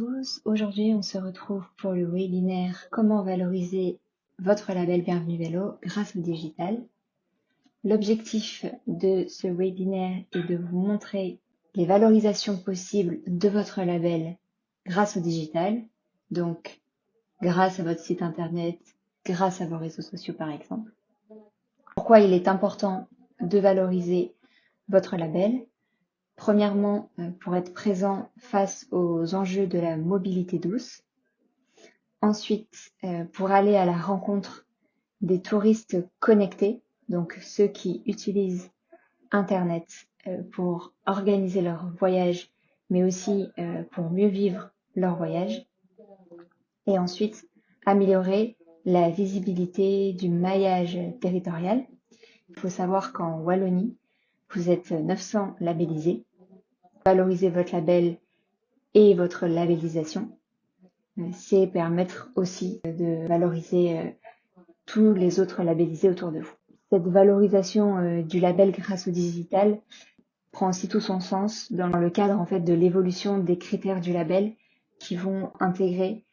tous, aujourd'hui on se retrouve pour le webinaire Comment valoriser votre label Bienvenue Vélo grâce au digital. L'objectif de ce webinaire est de vous montrer les valorisations possibles de votre label grâce au digital, donc grâce à votre site internet, grâce à vos réseaux sociaux par exemple. Pourquoi il est important de valoriser votre label? Premièrement, pour être présent face aux enjeux de la mobilité douce. Ensuite, pour aller à la rencontre des touristes connectés, donc ceux qui utilisent Internet pour organiser leur voyage, mais aussi pour mieux vivre leur voyage. Et ensuite, améliorer la visibilité du maillage territorial. Il faut savoir qu'en Wallonie, vous êtes 900 labellisés. Valoriser votre label et votre labellisation, c'est permettre aussi de valoriser tous les autres labellisés autour de vous. Cette valorisation du label grâce au digital prend aussi tout son sens dans le cadre en fait de l'évolution des critères du label qui vont intégrer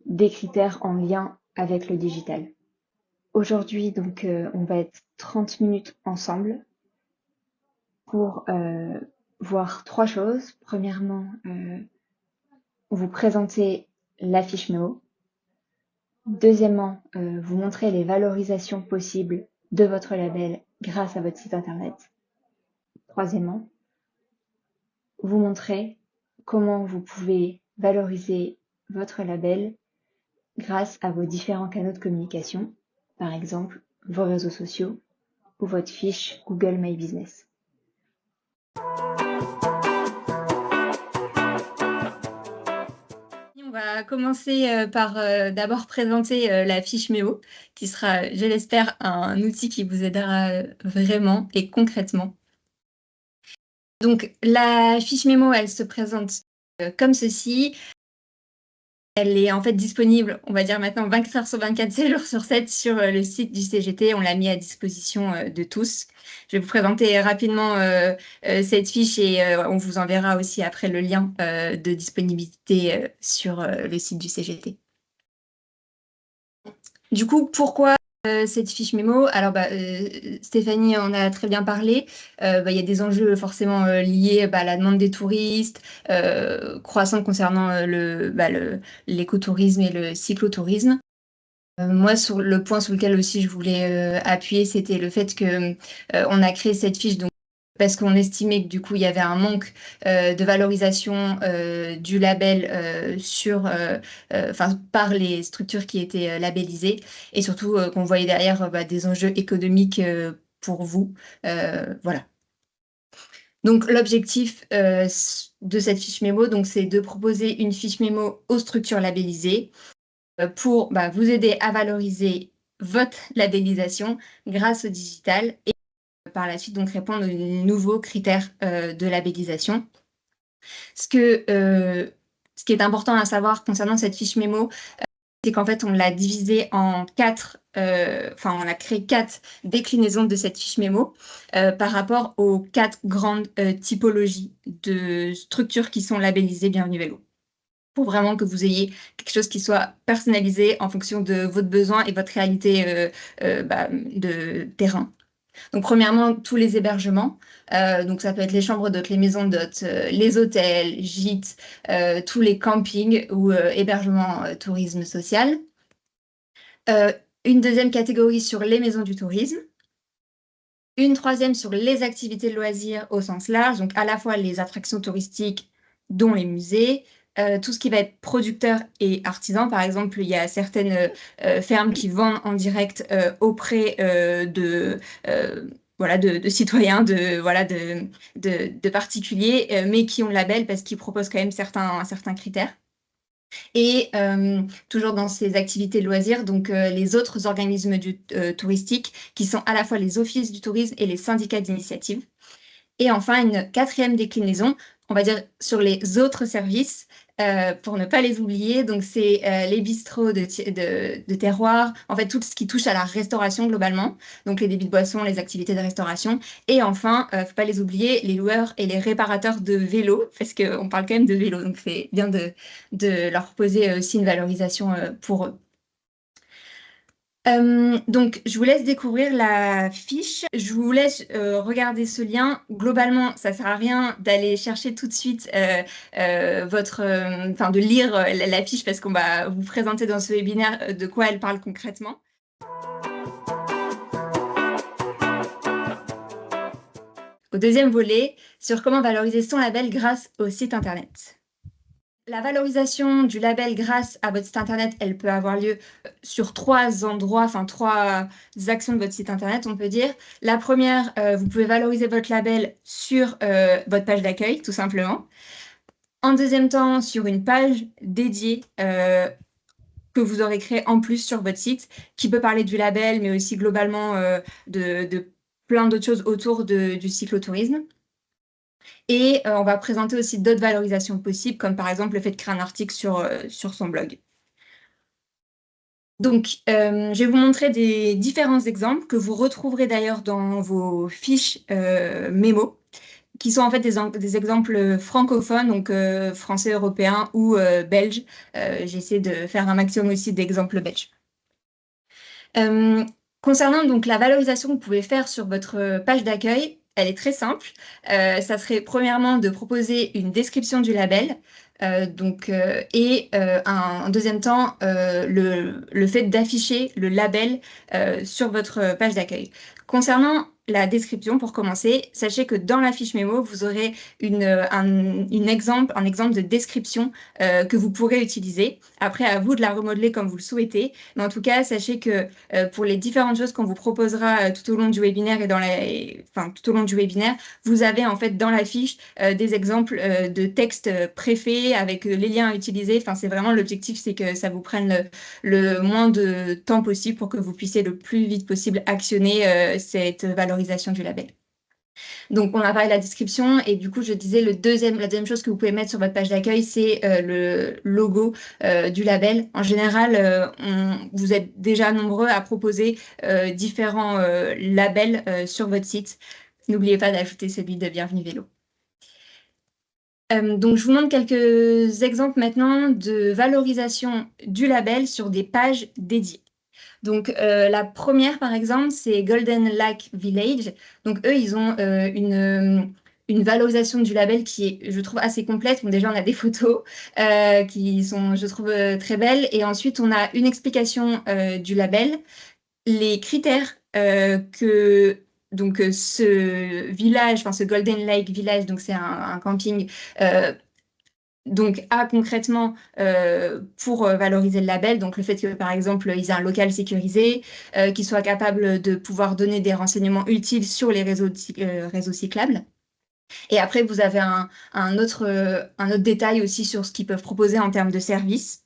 des critères en lien avec le digital. Aujourd'hui, donc, on va être 30 minutes ensemble pour voir trois choses. Premièrement, vous présenter la fiche mémo. Deuxièmement, vous montrer les valorisations possibles de votre label grâce à votre site internet. Troisièmement, vous montrer comment vous pouvez valoriser votre label grâce à vos différents canaux de communication, par exemple vos réseaux sociaux ou votre fiche Google My Business. On va commencer par d'abord présenter la fiche mémo, qui sera, je l'espère, un outil qui vous aidera vraiment et concrètement. Donc, la fiche mémo, elle se présente comme ceci. Elle est en fait disponible, on va dire maintenant 24 heures sur 24, 7 jours sur 7 sur le site du CGT. On l'a mis à disposition de tous. Je vais vous présenter rapidement cette fiche et on vous enverra aussi après le lien de disponibilité sur le site du CGT. Du coup, pourquoi cette fiche mémo? Alors, Stéphanie en a très bien parlé. Il y a des enjeux forcément liés à la demande des touristes, croissante concernant l'écotourisme et le cyclotourisme. Moi, sur le point sur lequel aussi je voulais appuyer, c'était le fait que on a créé cette fiche parce qu'on estimait que du coup il y avait un manque de valorisation du label par les structures qui étaient labellisées et surtout qu'on voyait derrière des enjeux économiques pour vous. Voilà. Donc l'objectif de cette fiche mémo, c'est de proposer une fiche mémo aux structures labellisées pour vous aider à valoriser votre labellisation grâce au digital et par la suite donc répondre aux nouveaux critères de labellisation. Ce qui est important à savoir concernant cette fiche mémo, c'est qu'en fait on l'a divisée en on a créé 4 déclinaisons de cette fiche mémo par rapport aux 4 grandes typologies de structures qui sont labellisées Bienvenue Vélo, pour vraiment que vous ayez quelque chose qui soit personnalisé en fonction de votre besoin et votre réalité de terrain. Donc, premièrement, tous les hébergements. Donc, ça peut être les chambres d'hôtes, les maisons d'hôtes, les hôtels, gîtes, tous les campings ou hébergements tourisme social. Une deuxième catégorie sur les maisons du tourisme. Une troisième sur les activités de loisirs au sens large, donc à la fois les attractions touristiques, dont les musées, tout ce qui va être producteur et artisan. Par exemple, il y a certaines fermes qui vendent en direct auprès de citoyens, de particuliers, mais qui ont le label parce qu'ils proposent quand même certains critères. Et toujours dans ces activités de loisirs, donc les autres organismes touristiques qui sont à la fois les offices du tourisme et les syndicats d'initiative. Et enfin, une quatrième déclinaison, on va dire sur les autres services, pour ne pas les oublier. Donc, c'est les bistrots de terroir, en fait, tout ce qui touche à la restauration globalement. Donc, les débits de boissons, les activités de restauration. Et enfin, faut pas les oublier, les loueurs et les réparateurs de vélos, parce qu'on parle quand même de vélos. Donc, c'est bien de leur proposer aussi une valorisation pour eux. Donc, je vous laisse découvrir la fiche. Je vous laisse regarder ce lien. Globalement, ça sert à rien d'aller chercher tout de suite de lire la fiche parce qu'on va vous présenter dans ce webinaire de quoi elle parle concrètement. Au deuxième volet, sur comment valoriser son label grâce au site internet. La valorisation du label grâce à votre site internet, elle peut avoir lieu sur 3 endroits, enfin 3 actions de votre site internet, on peut dire. La première, vous pouvez valoriser votre label sur votre page d'accueil, tout simplement. En deuxième temps, sur une page dédiée que vous aurez créée en plus sur votre site, qui peut parler du label, mais aussi globalement de plein d'autres choses autour du cyclotourisme. Et on va présenter aussi d'autres valorisations possibles, comme par exemple le fait de créer un article sur son blog. Donc, je vais vous montrer des différents exemples que vous retrouverez d'ailleurs dans vos fiches mémo, qui sont en fait des exemples francophones, donc français, européens ou belges. J'essaie de faire un maximum aussi d'exemples belges. Concernant donc la valorisation que vous pouvez faire sur votre page d'accueil, elle est très simple. Ça serait premièrement de proposer une description du label, en deuxième temps, le fait d'afficher le label sur votre page d'accueil. Concernant la description, pour commencer, sachez que dans la fiche mémo, vous aurez un exemple de description que vous pourrez utiliser. Après, à vous de la remodeler comme vous le souhaitez. Mais en tout cas, sachez que pour les différentes choses qu'on vous proposera tout au long du webinaire tout au long du webinaire, vous avez en fait dans la fiche des exemples de textes préfaits avec les liens à utiliser. Enfin, c'est vraiment l'objectif, c'est que ça vous prenne le moins de temps possible pour que vous puissiez le plus vite possible actionner cette valorisation du label. Donc, on a parlé de la description et du coup, je disais la deuxième chose que vous pouvez mettre sur votre page d'accueil, c'est le logo du label. En général, vous êtes déjà nombreux à proposer différents labels sur votre site. N'oubliez pas d'ajouter celui de Bienvenue Vélo. Donc, je vous montre quelques exemples maintenant de valorisation du label sur des pages dédiées. Donc, la première, par exemple, c'est Golden Lake Village. Donc, eux, ils ont une valorisation du label qui est, je trouve, assez complète. Bon, déjà, on a des photos qui sont, je trouve, très belles. Et ensuite, on a une explication du label, les critères que... Donc, ce village, enfin ce Golden Lake Village, donc c'est un camping donc a concrètement pour valoriser le label, donc le fait que par exemple ils aient un local sécurisé, qu'ils soient capables de pouvoir donner des renseignements utiles sur les réseaux cyclables. Et après vous avez un autre détail aussi sur ce qu'ils peuvent proposer en termes de services.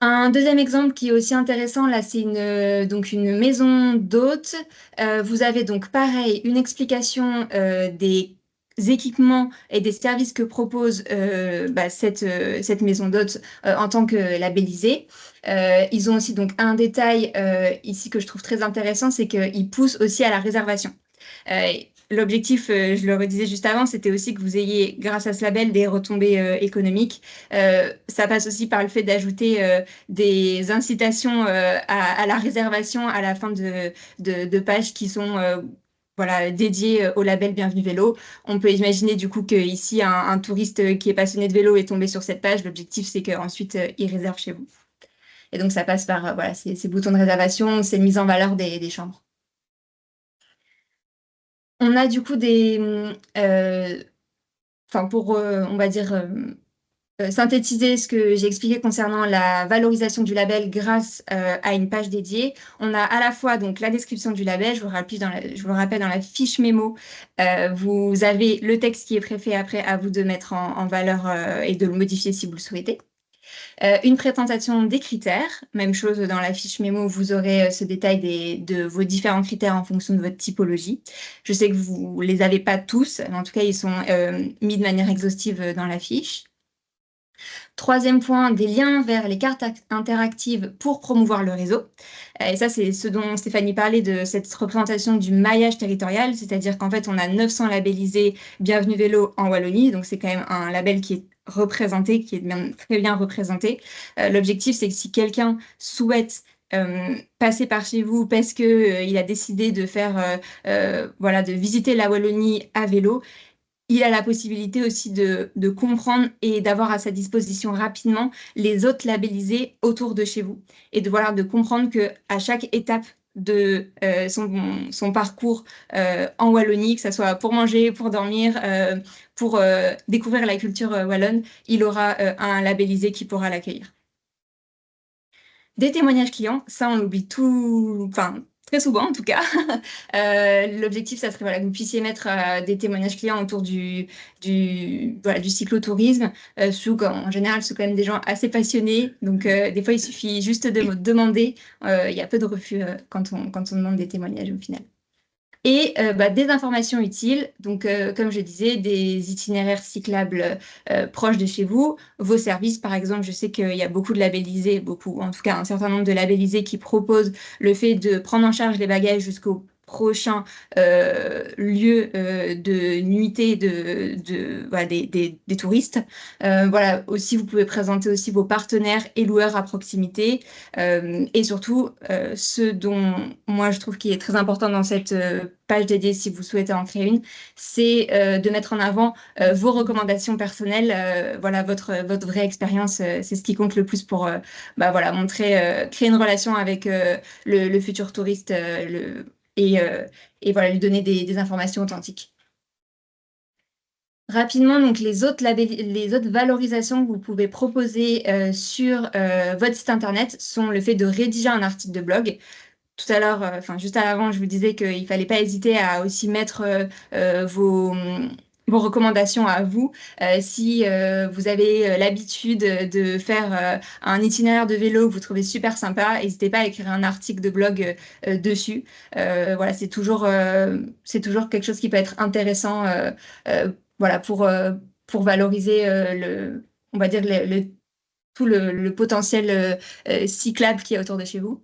Un deuxième exemple qui est aussi intéressant, là, c'est une maison d'hôtes. Vous avez donc pareil une explication des équipements et des services que propose cette maison d'hôtes en tant que labellisée. Ils ont aussi donc un détail ici que je trouve très intéressant, c'est qu'ils poussent aussi à la réservation. L'objectif, je le redisais juste avant, c'était aussi que vous ayez, grâce à ce label, des retombées économiques. Ça passe aussi par le fait d'ajouter des incitations à la réservation à la fin de pages qui sont dédiées au label Bienvenue Vélo. On peut imaginer du coup qu'ici, un touriste qui est passionné de vélo est tombé sur cette page. L'objectif, c'est qu'ensuite, il réserve chez vous. Et donc, ça passe par ces boutons de réservation, ces mises en valeur des chambres. On a du coup on va dire, synthétiser ce que j'ai expliqué concernant la valorisation du label grâce à une page dédiée. On a à la fois donc la description du label, je vous le rappelle dans la fiche mémo, vous avez le texte qui est préfet après à vous de mettre en valeur et de le modifier si vous le souhaitez. Une présentation des critères, même chose dans la fiche mémo, vous aurez ce détail de vos différents critères en fonction de votre typologie. Je sais que vous ne les avez pas tous, mais en tout cas, ils sont mis de manière exhaustive dans la fiche. Troisième point, des liens vers les cartes interactives pour promouvoir le réseau. Et ça, c'est ce dont Stéphanie parlait, de cette représentation du maillage territorial, c'est-à-dire qu'en fait, on a 900 labellisés Bienvenue Vélo en Wallonie, donc c'est quand même un label qui est représenté, qui est bien, très bien représenté. L'objectif, c'est que si quelqu'un souhaite passer par chez vous parce que il a décidé de faire, voilà, de visiter la Wallonie à vélo, il a la possibilité aussi de comprendre et d'avoir à sa disposition rapidement les autres labellisés autour de chez vous. Et de, voilà, de comprendre qu'à chaque étape de son parcours en Wallonie, que ce soit pour manger, pour dormir, pour découvrir la culture wallonne, il aura un labellisé qui pourra l'accueillir. Des témoignages clients, ça on l'oublie tout, enfin très souvent en tout cas. L'objectif, ça serait voilà, que vous puissiez mettre des témoignages clients autour voilà, du cyclotourisme. En général, c'est quand même des gens assez passionnés, donc des fois il suffit juste de me demander. Il y a peu de refus quand on demande des témoignages au final. Et des informations utiles, donc comme je disais, des itinéraires cyclables proches de chez vous, vos services par exemple, je sais qu'il y a beaucoup de labellisés, beaucoup, en tout cas un certain nombre de labellisés qui proposent le fait de prendre en charge les bagages jusqu'au prochain lieu de nuitée voilà, des touristes. Voilà, aussi vous pouvez présenter aussi vos partenaires et loueurs à proximité. Et surtout, ce dont moi je trouve qui est très important dans cette page dédiée, si vous souhaitez en créer une, c'est de mettre en avant vos recommandations personnelles, voilà, votre vraie expérience, c'est ce qui compte le plus pour voilà, créer une relation avec le futur touriste et voilà, lui donner des informations authentiques. Rapidement, donc les autres valorisations que vous pouvez proposer sur votre site internet sont le fait de rédiger un article de blog. Tout à l'heure, juste à l'avant, je vous disais qu'il ne fallait pas hésiter à aussi mettre vos recommandations à vous. Si vous avez l'habitude de faire un itinéraire de vélo que vous trouvez super sympa, n'hésitez pas à écrire un article de blog dessus. Voilà, c'est toujours quelque chose qui peut être intéressant voilà, pour valoriser on va dire tout le potentiel cyclable qui est autour de chez vous.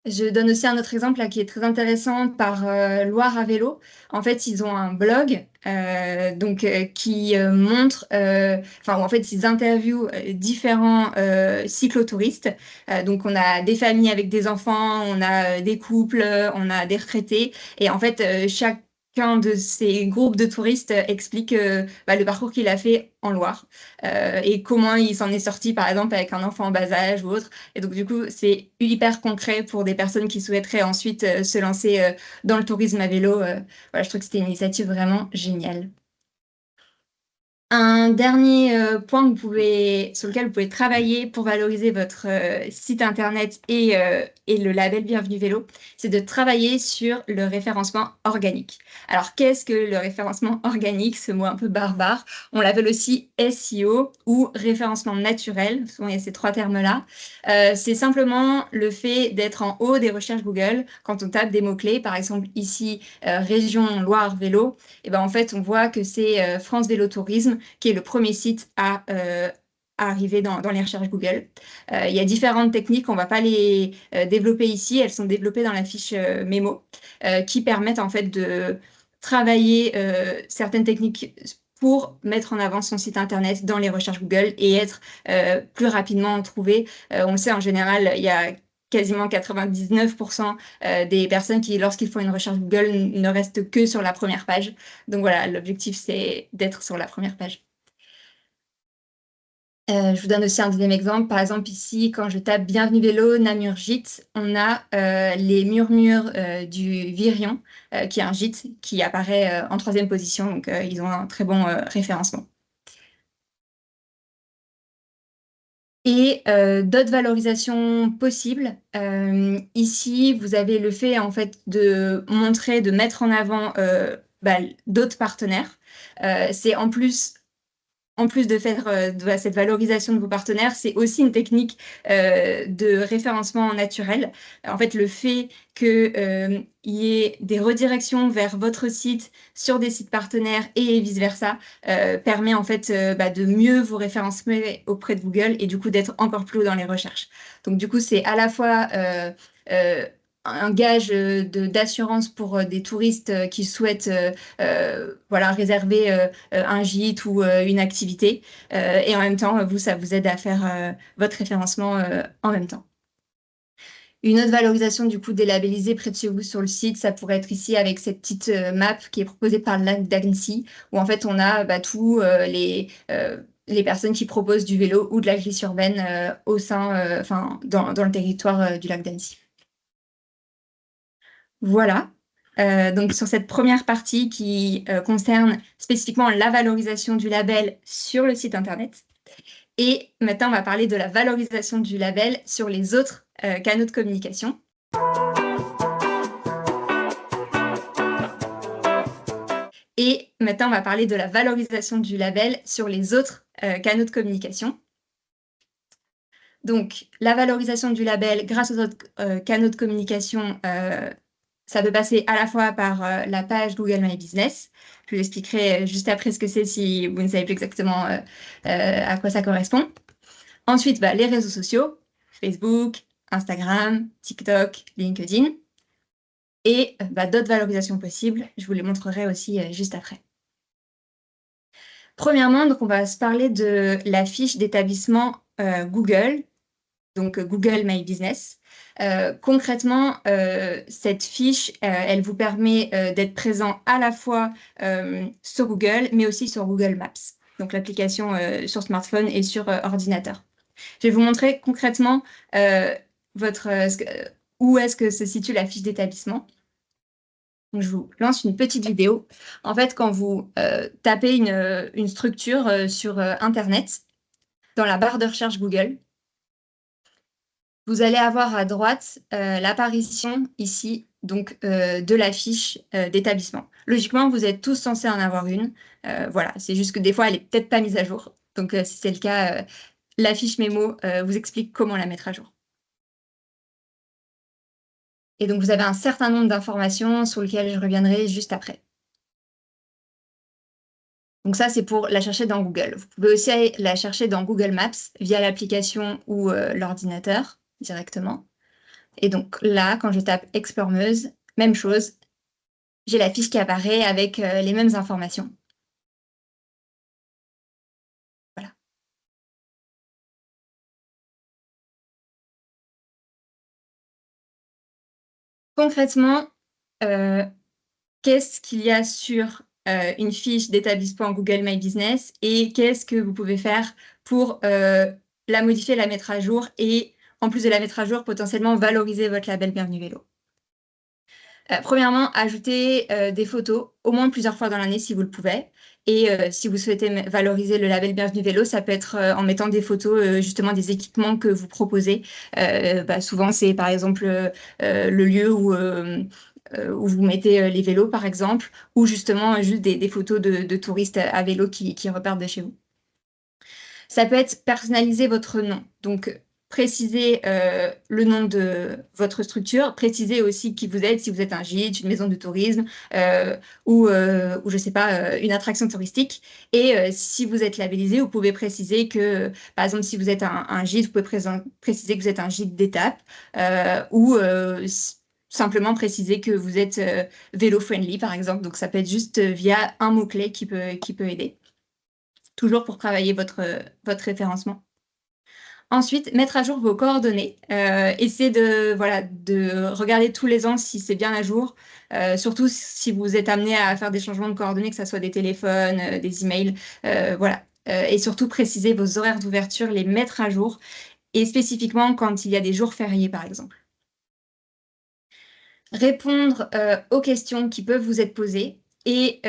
Je donne aussi un autre exemple là, qui est très intéressant par Loire à vélo. En fait, ils ont un blog qui montre, en fait, ils interviewent différents cyclotouristes. Donc, on a des familles avec des enfants, on a des couples, on a des retraités. Et en fait, chacun de ces groupes de touristes explique le parcours qu'il a fait en Loire et comment il s'en est sorti, par exemple, avec un enfant en bas âge ou autre. Et donc, du coup, c'est hyper concret pour des personnes qui souhaiteraient ensuite se lancer dans le tourisme à vélo. Voilà, je trouve que c'était une initiative vraiment géniale. Un dernier point sur lequel vous pouvez travailler pour valoriser votre site internet et le label Bienvenue Vélo, c'est de travailler sur le référencement organique. Alors, qu'est-ce que le référencement organique, ce mot un peu barbare? On l'appelle aussi SEO ou référencement naturel. Souvent, il y a ces trois termes-là. C'est simplement le fait d'être en haut des recherches Google quand on tape des mots-clés. Par exemple, ici, région Loire Vélo. Et ben, en fait, on voit que c'est France Vélo Tourisme qui est le premier site à arriver dans les recherches Google. Il y a différentes techniques, on ne va pas les développer ici, elles sont développées dans la fiche mémo, qui permettent en fait de travailler certaines techniques pour mettre en avant son site internet dans les recherches Google et être plus rapidement trouvé. On le sait, en général, il y a quasiment 99% des personnes qui, lorsqu'ils font une recherche Google, ne restent que sur la première page. Donc voilà, l'objectif, c'est d'être sur la première page. Je vous donne aussi un deuxième exemple. Par exemple, ici, quand je tape Bienvenue Vélo, Namur Gîte, on a les murmures du Virion, qui est un gîte qui apparaît en troisième position. Donc, ils ont un très bon référencement. Et d'autres valorisations possibles. Ici, vous avez le fait en fait de montrer, de mettre en avant d'autres partenaires. C'est en plus en plus de faire cette valorisation de vos partenaires, c'est aussi une technique de référencement naturel. En fait, le fait qu'il y ait des redirections vers votre site sur des sites partenaires et vice-versa permet en fait de mieux vous référencer auprès de Google et du coup d'être encore plus haut dans les recherches. Donc du coup, c'est à la fois un gage d'assurance pour des touristes qui souhaitent voilà, réserver un gîte ou une activité. Et en même temps, ça vous aide à faire votre référencement en même temps. Une autre valorisation du coup délabellisée près de chez vous sur le site, ça pourrait être ici avec cette petite map qui est proposée par le lac d'Annecy, où en fait on a tous les personnes qui proposent du vélo ou de la glisse urbaine au sein, dans le territoire du lac d'Annecy. Voilà. Donc sur cette première partie qui concerne spécifiquement la valorisation du label sur le site internet. Et maintenant, on va parler de la valorisation du label sur les autres canaux de communication. Et maintenant, on va parler de la valorisation du label sur les autres canaux de communication. Donc, la valorisation du label grâce aux autres canaux de communication, ça peut passer à la fois par la page Google My Business. Je vous expliquerai juste après ce que c'est si vous ne savez plus exactement à quoi ça correspond. Ensuite, les réseaux sociaux, Facebook, Instagram, TikTok, LinkedIn. Et d'autres valorisations possibles. Je vous les montrerai aussi juste après. Premièrement, donc, on va se parler de la fiche d'établissement Google, donc Google My Business. Concrètement, cette fiche, elle vous permet d'être présent à la fois sur Google, mais aussi sur Google Maps, donc l'application sur smartphone et sur ordinateur. Je vais vous montrer concrètement où est-ce que se situe la fiche d'établissement. Donc, je vous lance une petite vidéo. En fait, quand vous tapez une structure sur Internet, dans la barre de recherche Google, vous allez avoir à droite l'apparition ici donc, de la fiche d'établissement. Logiquement, vous êtes tous censés en avoir une. Voilà, c'est juste que des fois, elle n'est peut-être pas mise à jour. Donc, si c'est le cas, la fiche mémo vous explique comment la mettre à jour. Et donc, vous avez un certain nombre d'informations sur lesquelles je reviendrai juste après. Donc ça, c'est pour la chercher dans Google. Vous pouvez aussi aller la chercher dans Google Maps via l'application ou l'ordinateur directement. Et donc là, quand je tape Explore Meuse, même chose, j'ai la fiche qui apparaît avec les mêmes informations. Voilà. Concrètement, qu'est-ce qu'il y a sur une fiche d'établissement Google My Business et qu'est-ce que vous pouvez faire pour la modifier, la mettre à jour et, en plus de la mettre à jour, potentiellement valoriser votre label Bienvenue Vélo. Premièrement, ajoutez des photos, au moins plusieurs fois dans l'année si vous le pouvez. Et si vous souhaitez valoriser le label Bienvenue Vélo, ça peut être en mettant des photos justement des équipements que vous proposez. Souvent, c'est par exemple le lieu où vous mettez les vélos, par exemple, ou justement juste des photos de touristes à vélo qui repartent de chez vous. Ça peut être personnaliser votre nom. Donc, précisez le nom de votre structure, précisez aussi qui vous êtes, si vous êtes un gîte, une maison de tourisme ou je ne sais pas, une attraction touristique. Et si vous êtes labellisé, vous pouvez préciser que, par exemple, si vous êtes un gîte, vous pouvez préciser que vous êtes un gîte d'étape ou simplement préciser que vous êtes vélo-friendly, par exemple. Donc, ça peut être juste via un mot-clé qui peut aider. Toujours pour travailler votre référencement. Ensuite, mettre à jour vos coordonnées. Essayez de regarder tous les ans si c'est bien à jour. Surtout si vous êtes amené à faire des changements de coordonnées, que ce soit des téléphones, des emails. Voilà. Et surtout, préciser vos horaires d'ouverture, les mettre à jour. Et spécifiquement quand il y a des jours fériés, par exemple. Répondre aux questions qui peuvent vous être posées. Et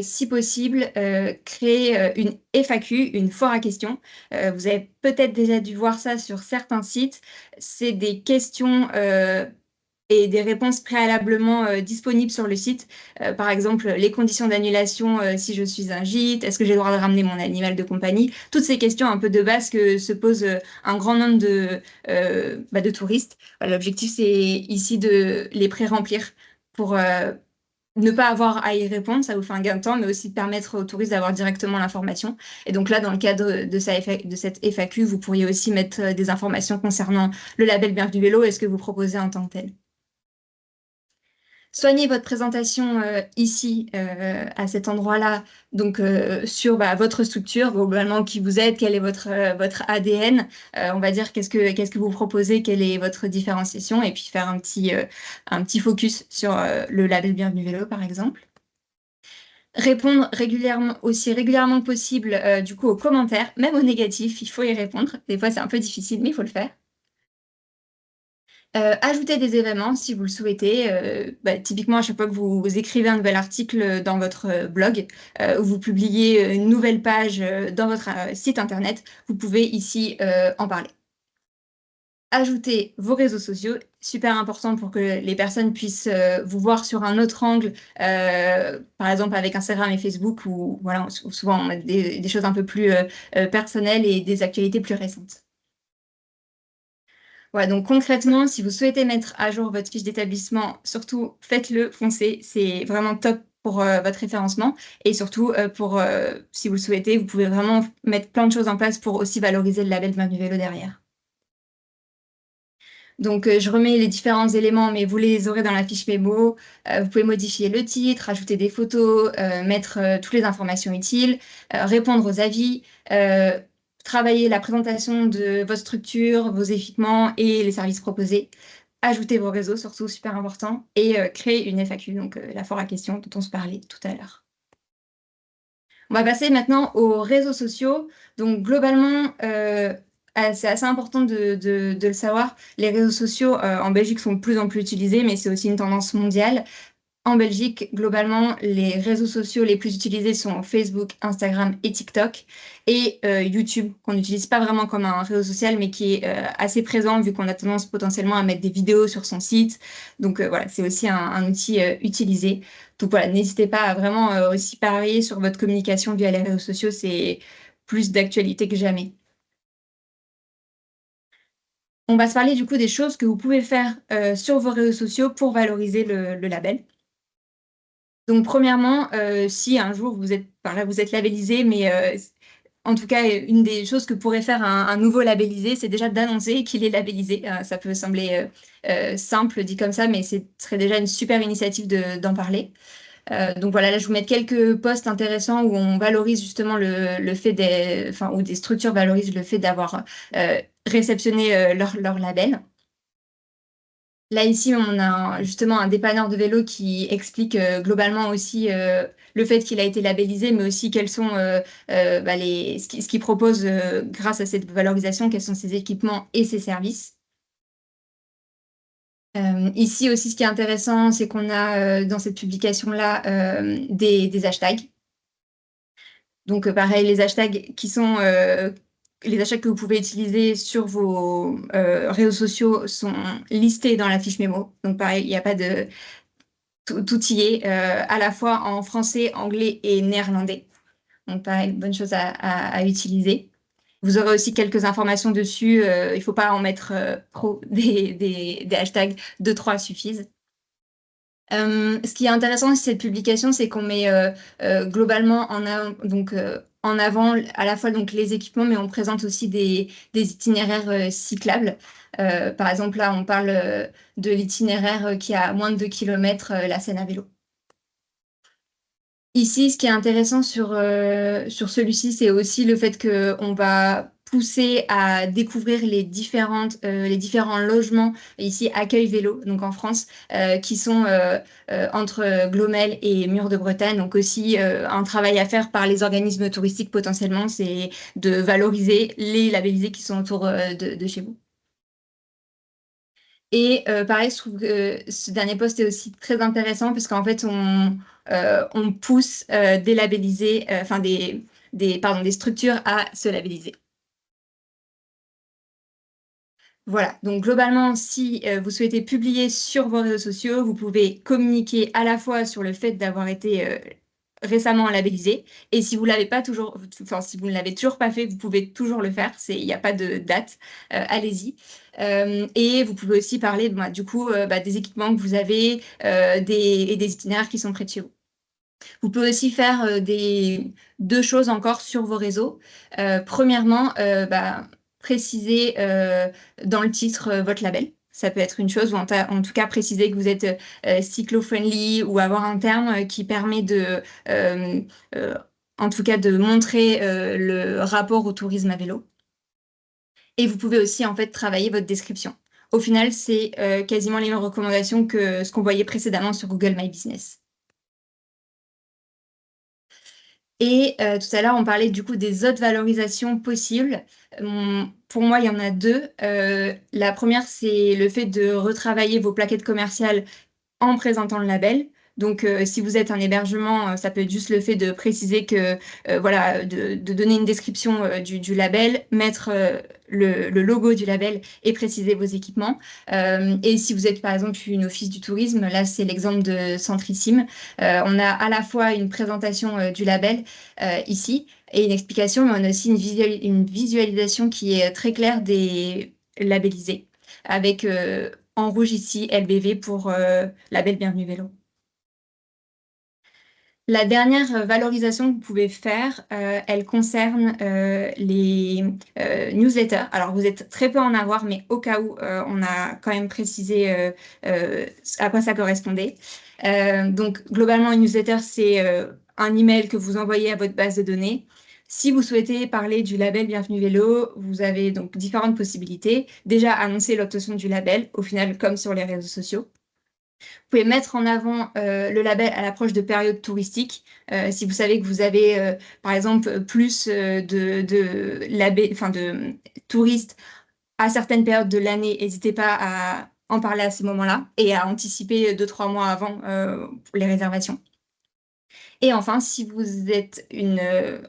si possible, créer une FAQ, une foire à questions. Vous avez peut-être déjà dû voir ça sur certains sites. C'est des questions et des réponses préalablement disponibles sur le site. Par exemple, les conditions d'annulation si je suis un gîte, est-ce que j'ai le droit de ramener mon animal de compagnie? Toutes ces questions un peu de base que se posent un grand nombre de touristes. Voilà, l'objectif, c'est ici de les pré-remplir pour ne pas avoir à y répondre, ça vous fait un gain de temps, mais aussi de permettre aux touristes d'avoir directement l'information. Et donc là, dans le cadre de cette FAQ, vous pourriez aussi mettre des informations concernant le label Bienvenue Vélo et ce que vous proposez en tant que tel. Soignez votre présentation ici, à cet endroit-là, donc sur votre structure, globalement qui vous êtes, quel est votre ADN, on va dire qu'est-ce que vous proposez, quelle est votre différenciation, et puis faire un petit focus sur le label Bienvenue Vélo, par exemple. Répondre aussi régulièrement que possible du coup aux commentaires, même aux négatifs, il faut y répondre. Des fois, c'est un peu difficile, mais il faut le faire. Ajouter des événements si vous le souhaitez. Typiquement, à chaque fois que vous écrivez un nouvel article dans votre blog, ou vous publiez une nouvelle page dans votre site internet, vous pouvez ici en parler. Ajouter vos réseaux sociaux, super important pour que les personnes puissent vous voir sur un autre angle, par exemple avec Instagram et Facebook, où voilà, souvent on a des choses un peu plus personnelles et des actualités plus récentes. Voilà, donc concrètement, si vous souhaitez mettre à jour votre fiche d'établissement, surtout faites-le, foncez, c'est vraiment top pour votre référencement et surtout si vous le souhaitez, vous pouvez vraiment mettre plein de choses en place pour aussi valoriser le label Bienvenue Vélo derrière. Donc, je remets les différents éléments, mais vous les aurez dans la fiche mémo. Vous pouvez modifier le titre, ajouter des photos, mettre toutes les informations utiles, répondre aux avis, travailler la présentation de votre structure, vos équipements et les services proposés. Ajouter vos réseaux, surtout super important, et créer une FAQ, donc la foire à questions dont on se parlait tout à l'heure. On va passer maintenant aux réseaux sociaux. Donc, globalement, c'est assez important de le savoir. Les réseaux sociaux en Belgique sont de plus en plus utilisés, mais c'est aussi une tendance mondiale. En Belgique, globalement, les réseaux sociaux les plus utilisés sont Facebook, Instagram et TikTok. Et YouTube, qu'on n'utilise pas vraiment comme un réseau social, mais qui est assez présent vu qu'on a tendance potentiellement à mettre des vidéos sur son site. Donc voilà, c'est aussi un outil utilisé. Donc voilà, n'hésitez pas à vraiment aussi parier sur votre communication via les réseaux sociaux, c'est plus d'actualité que jamais. On va se parler du coup des choses que vous pouvez faire sur vos réseaux sociaux pour valoriser le label. Donc premièrement, si un jour vous êtes, enfin là vous êtes labellisé, mais en tout cas une des choses que pourrait faire un nouveau labellisé, c'est déjà d'annoncer qu'il est labellisé. Ça peut sembler simple dit comme ça, mais ce serait déjà une super initiative d'en parler. Donc voilà, là je vous mets quelques posts intéressants où on valorise justement le fait où des structures valorisent le fait d'avoir réceptionné leur label. Là, ici, on a justement un dépanneur de vélo qui explique globalement aussi le fait qu'il a été labellisé, mais aussi quels sont ce qu'il propose grâce à cette valorisation, quels sont ses équipements et ses services. Ici aussi, ce qui est intéressant, c'est qu'on a dans cette publication-là des hashtags. Donc, pareil, les hashtags qui sont les hashtags que vous pouvez utiliser sur vos réseaux sociaux sont listés dans la fiche mémo. Donc, pareil, il n'y a pas de... Tout y est, à la fois en français, anglais et néerlandais. Donc, pareil, bonne chose à utiliser. Vous aurez aussi quelques informations dessus. Il ne faut pas en mettre trop. Des hashtags, 2-3 suffisent. Ce qui est intéressant aussi cette publication, c'est qu'on met globalement en avant à la fois donc, les équipements, mais on présente aussi des itinéraires cyclables. Par exemple, là, on parle de l'itinéraire qui a moins de 2 km, la Seine à vélo. Ici, ce qui est intéressant sur celui-ci, c'est aussi le fait qu'on va pousser à découvrir les différents logements, ici Accueil Vélo, donc en France, qui sont entre Glomel et Mur de Bretagne. Donc aussi un travail à faire par les organismes touristiques potentiellement, c'est de valoriser les labellisés qui sont autour de chez vous. Et pareil, je trouve que ce dernier post est aussi très intéressant parce qu'en fait, on pousse des labellisés, des structures à se labelliser. Voilà, donc globalement, si vous souhaitez publier sur vos réseaux sociaux, vous pouvez communiquer à la fois sur le fait d'avoir été récemment labellisé, et si vous l'avez pas toujours, enfin si vous ne l'avez toujours pas fait, vous pouvez toujours le faire. Il n'y a pas de date, allez-y. Et vous pouvez aussi parler du coup des équipements que vous avez et des itinéraires qui sont près de chez vous. Vous pouvez aussi faire deux choses encore sur vos réseaux. Premièrement, préciser dans le titre votre label. Ça peut être une chose, ou en tout cas préciser que vous êtes cyclo-friendly, ou avoir un terme qui permet euh, euh, en tout cas de montrer le rapport au tourisme à vélo. Et vous pouvez aussi en fait travailler votre description. Au final, c'est quasiment les mêmes recommandations que ce qu'on voyait précédemment sur Google My Business. Et tout à l'heure, on parlait du coup des autres valorisations possibles. Pour moi, il y en a deux. La première, c'est le fait de retravailler vos plaquettes commerciales en présentant le label. Donc, si vous êtes un hébergement, ça peut être juste le fait de préciser que, voilà, de donner une description du label, mettre le logo du label et préciser vos équipements. Et si vous êtes par exemple une office du tourisme, là c'est l'exemple de Centrissime. On a à la fois une présentation du label ici et une explication, mais on a aussi une visualisation qui est très claire des labellisés avec en rouge ici, LBV pour label Bienvenue Vélo. La dernière valorisation que vous pouvez faire, elle concerne les newsletters. Alors, vous êtes très peu à en avoir, mais au cas où, on a quand même précisé à quoi ça correspondait. Donc, globalement, une newsletter, c'est un email que vous envoyez à votre base de données. Si vous souhaitez parler du label Bienvenue Vélo, vous avez donc différentes possibilités. Déjà, annoncer l'obtention du label, au final, comme sur les réseaux sociaux. Vous pouvez mettre en avant le label à l'approche de périodes touristiques. Si vous savez que vous avez, par exemple, plus de touristes à certaines périodes de l'année, n'hésitez pas à en parler à ces moments-là et à anticiper 2-3 mois avant les réservations. Et enfin, si vous êtes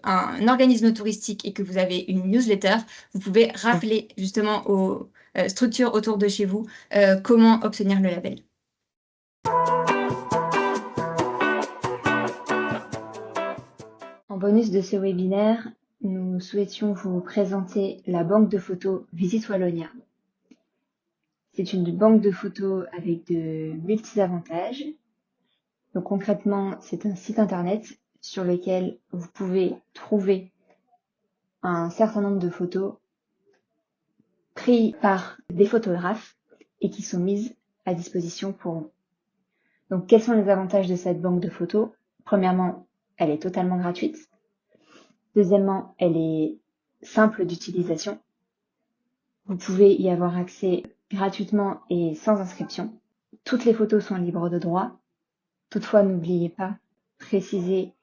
un organisme touristique et que vous avez une newsletter, vous pouvez rappeler justement aux structures autour de chez vous comment obtenir le label. En bonus de ce webinaire, nous souhaitions vous présenter la banque de photos Visit Wallonia. C'est une banque de photos avec de multiples avantages. Donc concrètement, c'est un site internet sur lequel vous pouvez trouver un certain nombre de photos prises par des photographes et qui sont mises à disposition pour vous. Donc quels sont les avantages de cette banque de photos? Premièrement, elle est totalement gratuite. Deuxièmement, elle est simple d'utilisation. Vous pouvez y avoir accès gratuitement et sans inscription. Toutes les photos sont libres de droit. Toutefois, n'oubliez pas de préciser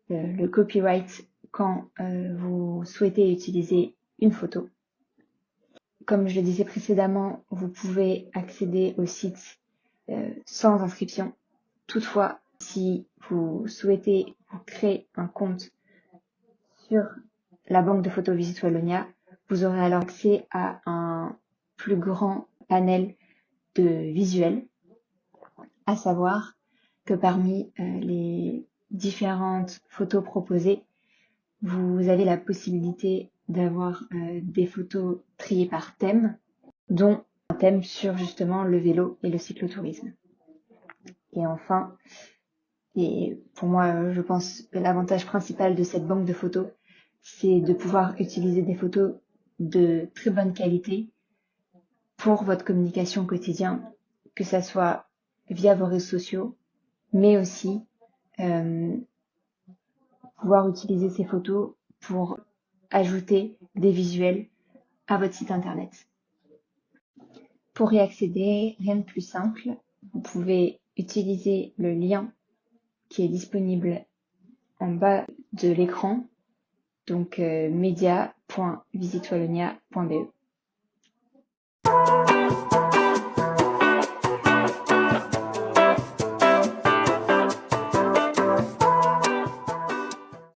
le copyright quand vous souhaitez utiliser une photo. Comme je le disais précédemment, vous pouvez accéder au site sans inscription. Toutefois, si vous souhaitez vous créer un compte sur la banque de photos Visit Wallonia, vous aurez alors accès à un plus grand panel de visuels, à savoir que parmi les différentes photos proposées, vous avez la possibilité d'avoir des photos triées par thème, dont un thème sur justement le vélo et le cyclotourisme. Et enfin, et pour moi, je pense que l'avantage principal de cette banque de photos, c'est de pouvoir utiliser des photos de très bonne qualité pour votre communication au quotidien, que ça soit via vos réseaux sociaux, mais aussi pouvoir utiliser ces photos pour ajouter des visuels à votre site internet. Pour y accéder, rien de plus simple, vous pouvez utiliser le lien qui est disponible en bas de l'écran, donc media.visitwallonia.be.